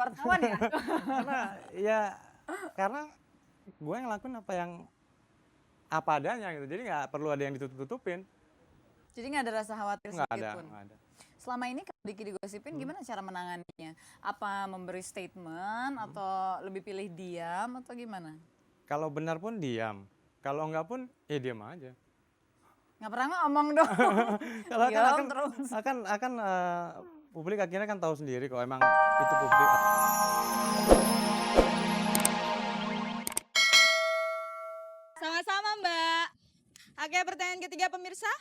wartawan ya? Karena gue ngelakuin apa adanya gitu. Jadi nggak perlu ada yang ditutup-tutupin. Jadi nggak ada rasa khawatir Nggak sedikit ada, pun. nggak ada. Selama ini kalau Diki digosipin gimana cara menanganinya? Apa memberi statement atau lebih pilih diam atau gimana? Kalau benar pun diam. Kalau enggak pun ya diam aja. Nggak pernah ngomong dong. Kalau Diam terus. publik akhirnya kan tahu sendiri kok emang itu publik. Sama-sama Mbak. Oke, pertanyaan ketiga pemirsa.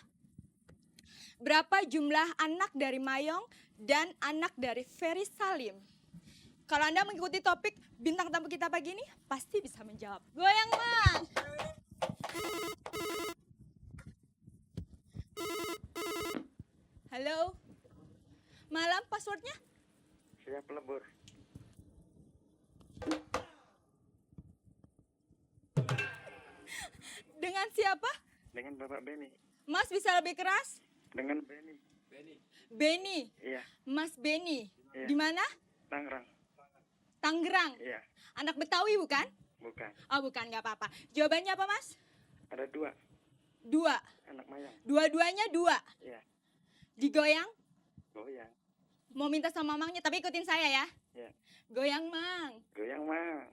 Berapa jumlah anak dari Mayong dan anak dari Ferry Salim? Kalau Anda mengikuti topik bintang tamu kita pagi ini, pasti bisa menjawab. Goyang, Mang! Halo? Malam, passwordnya? Siap lebur. Dengan siapa? Dengan Bapak Beni. Mas bisa lebih keras? Dengan Beni. Beni. Iya. Mas Beni. Iya. Di mana? Tangerang. Tangerang. Iya. Anak Betawi bukan? Bukan. Oh bukan, nggak apa-apa. Jawabannya apa Mas? Ada 2 Dua. anak Mayang. Dua-duanya 2. Iya. Digoyang. Goyang. Mau minta sama Mangnya, tapi ikutin saya ya. Iya. Goyang Mang. Goyang, Mang.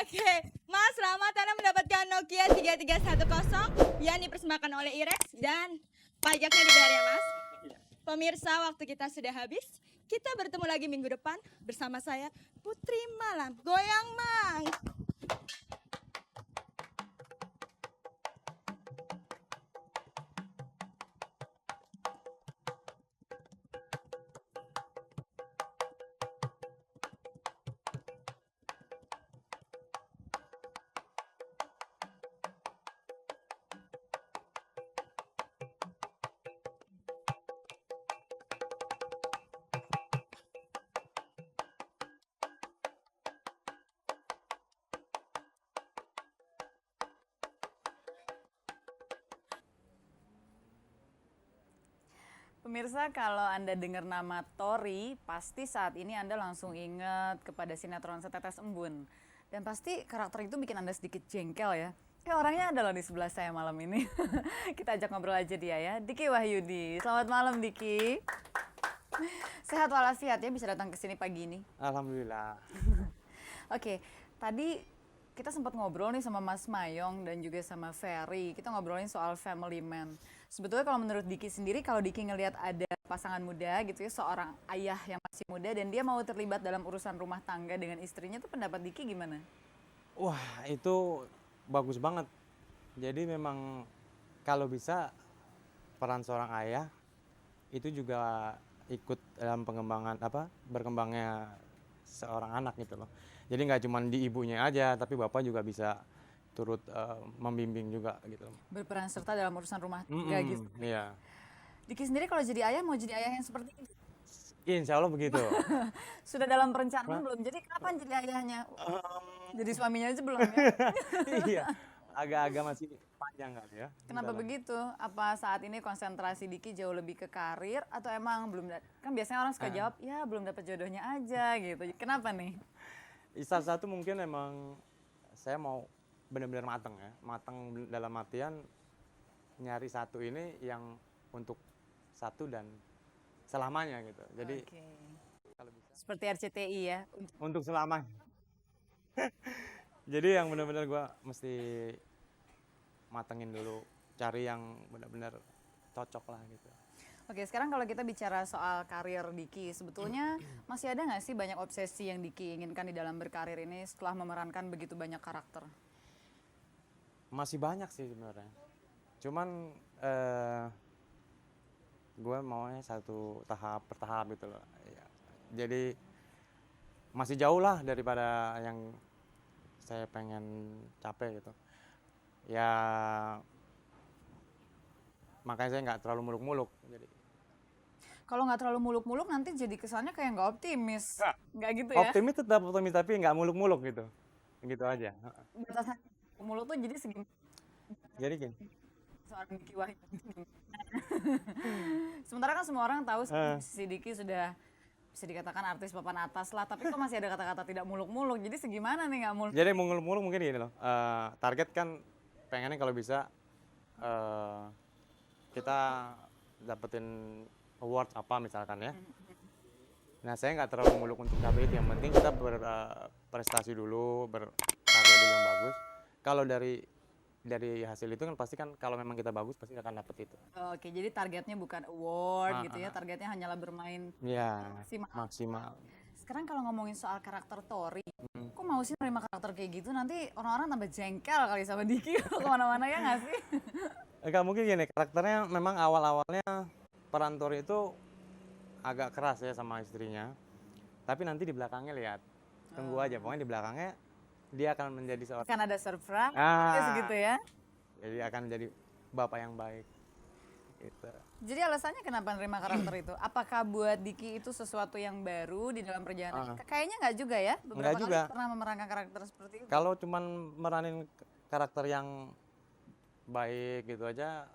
Oke, Mas selamat Anda mendapatkan Nokia 3310 yang dipersembahkan oleh Irex dan pajaknya dibayar ya Mas. Iya. Pemirsa, waktu kita sudah habis. Kita bertemu lagi minggu depan bersama saya Putri Malam. Goyang Mang. Pemirsa, kalau Anda dengar nama Tori, pasti saat ini Anda langsung ingat kepada sinetron Setetes Embun. Dan pasti karakter itu bikin Anda sedikit jengkel ya. Orangnya adalah di sebelah saya malam ini. Kita ajak ngobrol aja dia ya. Diki Wahyudi. Selamat malam Diki. Sehat walafiat ya bisa datang ke sini pagi ini. Alhamdulillah. Oke, tadi kita sempat ngobrol nih sama Mas Mayong dan juga sama Ferry. Kita ngobrolin soal family man. Sebetulnya kalau menurut Diki sendiri, kalau Diki ngelihat ada pasangan muda gitu ya, seorang ayah yang masih muda dan dia mau terlibat dalam urusan rumah tangga dengan istrinya, tuh pendapat Diki gimana? Wah, itu bagus banget. Jadi memang kalau bisa peran seorang ayah itu juga ikut dalam berkembangnya seorang anak gitu loh. Jadi nggak cuma di ibunya aja, tapi bapak juga bisa turut membimbing juga gitu. Berperan serta dalam urusan rumah tangga gitu. Iya. Diki sendiri kalau jadi ayah mau jadi ayah yang seperti itu? Insya Allah begitu. Sudah dalam perencanaan belum? Jadi kapan jadi ayahnya? Jadi suaminya aja belum ya? Iya, agak-agak masih panjang kali ya. Kenapa begitu? Apa saat ini konsentrasi Diki jauh lebih ke karir atau emang belum? Kan biasanya orang suka jawab, ya belum dapat jodohnya aja gitu. Kenapa nih? Salah satu mungkin emang saya mau benar-benar matang ya. Matang dalam artian nyari satu ini yang untuk satu dan selamanya gitu. Jadi kalau bisa Seperti RCTI ya. untuk selamanya. Jadi yang benar-benar gue mesti matengin dulu, cari yang benar-benar cocok lah gitu. Oke, sekarang kalau kita bicara soal karir Diki, sebetulnya masih ada nggak sih banyak obsesi yang Diki inginkan di dalam berkarir ini setelah memerankan begitu banyak karakter? Masih banyak sih sebenarnya. Cuman gue maunya satu tahap per tahap gitu loh. Ya, jadi masih jauh lah daripada yang saya pengen capai gitu. Ya makanya saya nggak terlalu muluk-muluk. Jadi Kalau nggak terlalu muluk-muluk nanti jadi kesannya kayak nggak optimis. Nggak gitu ya? optimis tetap optimis tapi nggak muluk-muluk gitu. Gitu aja. Batasan muluk tuh jadi segini. Jadi gini, seorang Diki Wahyudi. Sementara kan semua orang tahu si Diki sudah bisa dikatakan artis papan atas lah, tapi kok masih ada kata-kata tidak muluk-muluk. Jadi segimana nih nggak muluk? jadi muluk-muluk mungkin gini loh. Target kan pengennya kalau bisa kita dapetin award apa misalkan ya. Nah saya nggak terlalu muluk untuk capai itu. Yang penting kita berprestasi dulu, berkarya dulu yang bagus. Kalau dari hasil itu kan pasti kan kalau memang kita bagus pasti akan dapet itu. Oke, jadi targetnya bukan award gitu ya, targetnya hanyalah bermain Ya maksimal. maksimal. Sekarang kalau ngomongin soal karakter Tori, kok mau sih nerima karakter kayak gitu? Nanti orang-orang tambah jengkel kali sama Diki kalau kemana-mana ya nggak sih? Enggak mungkin gini, karakternya memang awal-awalnya peran Tori itu agak keras ya sama istrinya. Tapi nanti di belakangnya lihat, tunggu aja. Pokoknya di belakangnya dia akan menjadi seorang, Kan ada surprise Ah. gitu ya. jadi akan menjadi bapak yang baik. Gitu. Jadi alasannya kenapa nerima karakter itu? Apakah buat Diki itu sesuatu yang baru di dalam perjalanan? Kayaknya nggak juga ya. Beberapa Nggak kali juga. pernah memerankan karakter seperti itu. Kalau cuman meranin karakter yang baik gitu aja,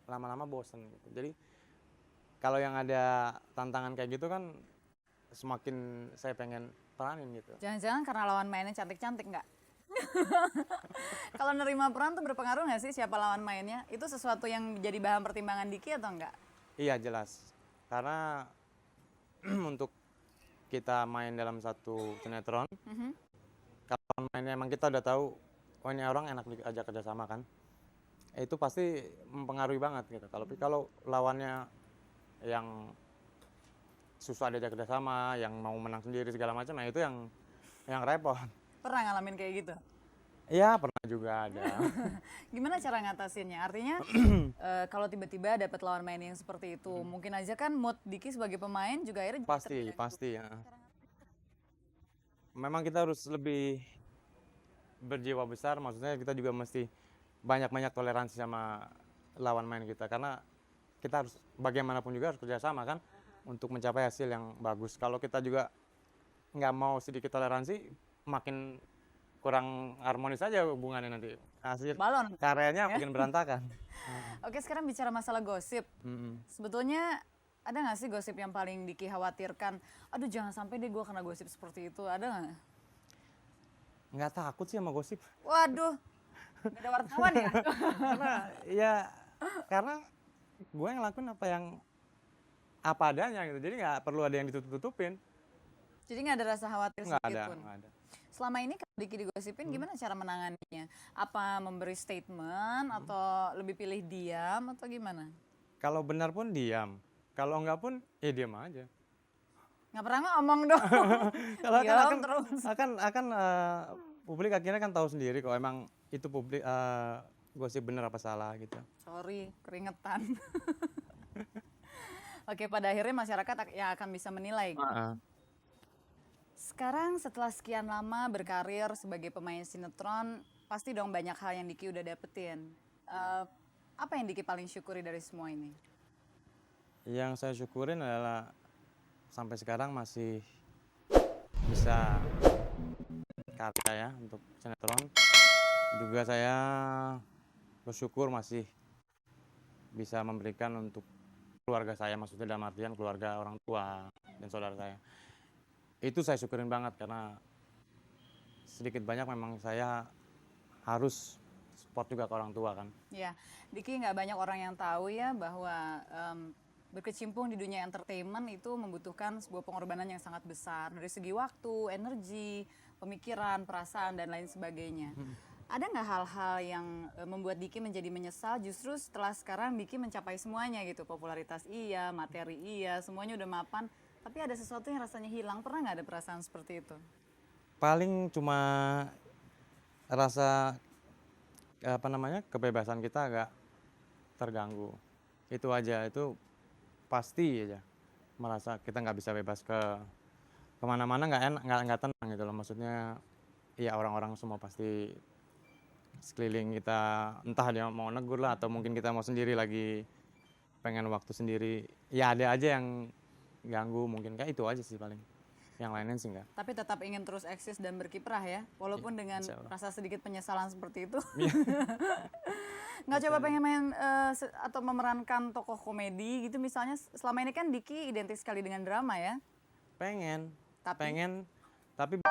lama-lama bosen gitu. Jadi kalau yang ada tantangan kayak gitu kan semakin saya pengen peranin gitu. Jangan-jangan karena lawan mainnya cantik-cantik nggak? Kalau nerima peran tuh berpengaruh nggak sih siapa lawan mainnya? Itu sesuatu yang jadi bahan pertimbangan Diki atau enggak? Iya jelas, karena untuk kita main dalam satu sinetron, kalau mainnya emang kita udah tahu, oh ini orang enak diajak kerjasama kan, itu pasti mempengaruhi banget gitu. Kalau lawannya yang susah diajak kerjasama, yang mau menang sendiri segala macam, nah itu yang repot. Pernah ngalamin kayak gitu? Iya pernah juga ada. Gimana cara ngatasinnya? Artinya kalau tiba-tiba dapat lawan main yang seperti itu, mungkin aja kan mood Diki sebagai pemain juga akhirnya Pasti ya. Memang kita harus lebih berjiwa besar, maksudnya kita juga mesti banyak-banyak toleransi sama lawan main kita, karena kita harus bagaimanapun juga harus kerjasama kan untuk mencapai hasil yang bagus. Kalau kita juga nggak mau sedikit toleransi, makin kurang harmonis aja hubungannya nanti. Hasil balon. karyanya makin berantakan. Oke, sekarang bicara masalah gosip. Sebetulnya ada nggak sih gosip yang paling Diki khawatirkan? Aduh jangan sampai deh gue kena gosip seperti itu. Ada nggak? Nggak takut sih sama gosip. Waduh, nggak ada wartawan ya? Karena gue ngelakuin apa adanya gitu, jadi nggak perlu ada yang ditutup-tutupin. Jadi nggak ada rasa khawatir Nggak sedikit ada, pun. nggak ada. Selama ini kalau Diki digosipin gimana cara menanganinya? Apa memberi statement atau lebih pilih diam atau gimana? Kalau benar pun diam, kalau enggak pun ya diam aja. Nggak pernah ngomong dong. Kalau Diam terus. publik akhirnya kan tahu sendiri kok emang itu publik gosip benar apa salah gitu. Sorry, keringetan. Oke, pada akhirnya masyarakat yang akan bisa menilai. Sekarang setelah sekian lama berkarir sebagai pemain sinetron, pasti dong banyak hal yang Diki udah dapetin. Apa yang Diki paling syukuri dari semua ini? Yang saya syukurin adalah sampai sekarang masih bisa karya ya untuk sinetron. Juga saya bersyukur masih bisa memberikan untuk keluarga saya, maksudnya dalam artian keluarga orang tua dan saudara saya. Itu saya syukurin banget karena sedikit banyak memang saya harus support juga ke orang tua kan. Ya, Diki nggak banyak orang yang tahu ya bahwa berkecimpung di dunia entertainment itu membutuhkan sebuah pengorbanan yang sangat besar dari segi waktu, energi, pemikiran, perasaan dan lain sebagainya. Ada nggak hal-hal yang membuat Diki menjadi menyesal justru setelah sekarang Diki mencapai semuanya gitu, popularitas iya, materi iya, semuanya udah mapan, tapi ada sesuatu yang rasanya hilang, pernah nggak ada perasaan seperti itu? Paling cuma rasa kebebasan kita agak terganggu. Itu aja, itu pasti aja merasa kita nggak bisa bebas kemana-mana, nggak tenang gitu loh. Maksudnya ya orang-orang semua pasti sekeliling kita, entah dia mau negur lah atau mungkin kita mau sendiri lagi pengen waktu sendiri, ya ada aja yang ganggu, mungkin kayak itu aja sih paling Yang lainnya sih enggak. Tapi tetap ingin terus eksis dan berkiprah ya, walaupun dengan insya Allah. rasa sedikit penyesalan seperti itu. Iya. Nggak coba pengen main atau memerankan tokoh komedi gitu misalnya. Selama ini kan Diki identik sekali dengan drama ya. Pengen, Tapi? pengen, tapi